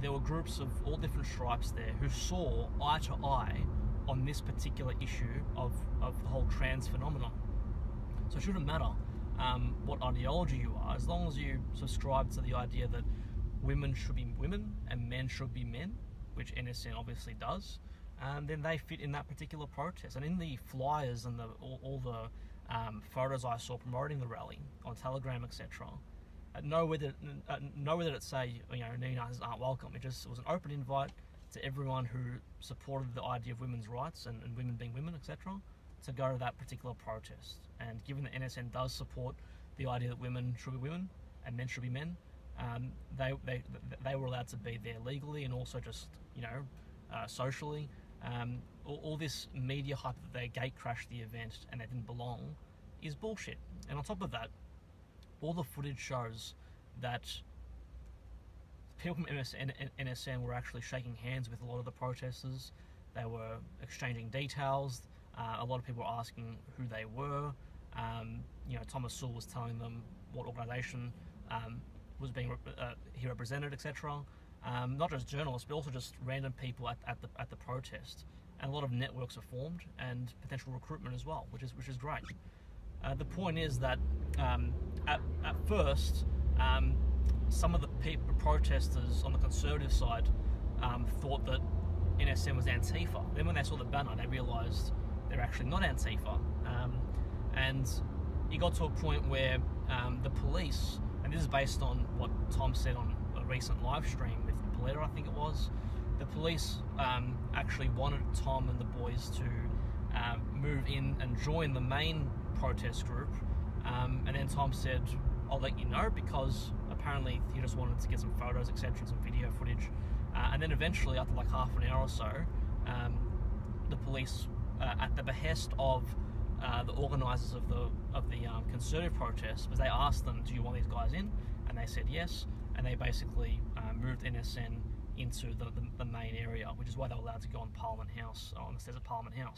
there were groups of all different stripes there who saw eye to eye on this particular issue of the whole trans phenomenon. So it shouldn't matter what ideology you are, as long as you subscribe to the idea that women should be women and men should be men, which NSN obviously does, then they fit in that particular protest. And in the flyers and all the photos I saw promoting the rally on Telegram, etc., nowhere did it say, neonazis aren't welcome. It was an open invite to everyone who supported the idea of women's rights and women being women, etc., to go to that particular protest. And given that NSN does support the idea that women should be women and men should be men, they were allowed to be there legally and also just socially. All this media hype that they gatecrashed the event and they didn't belong is bullshit. And on top of that, all the footage shows that people from NSN were actually shaking hands with a lot of the protesters. They were exchanging details. A lot of people were asking who they were. Thomas Sewell was telling them what organisation was being he represented, etc. Not just journalists, but also just random people at the protest. And a lot of networks are formed and potential recruitment as well, which is great. The point is that at first, some of the protesters on the conservative side thought that NSN was Antifa. Then when they saw the banner, they realised they're actually not Antifa. And it got to a point where the police, and this is based on what Tom said on a recent live stream with Poletta, I think it was, the police actually wanted Tom and the boys to move in and join the main protest group, and then Tom said, I'll let you know, because apparently he just wanted to get some photos, etc., some video footage, and then eventually, after like half an hour or so, the police, at the behest of the organisers of the conservative protest, because they asked them, do you want these guys in? And they said yes, and they basically moved NSN into the main area, which is why they were allowed to go on Parliament House, on the stairs of Parliament House.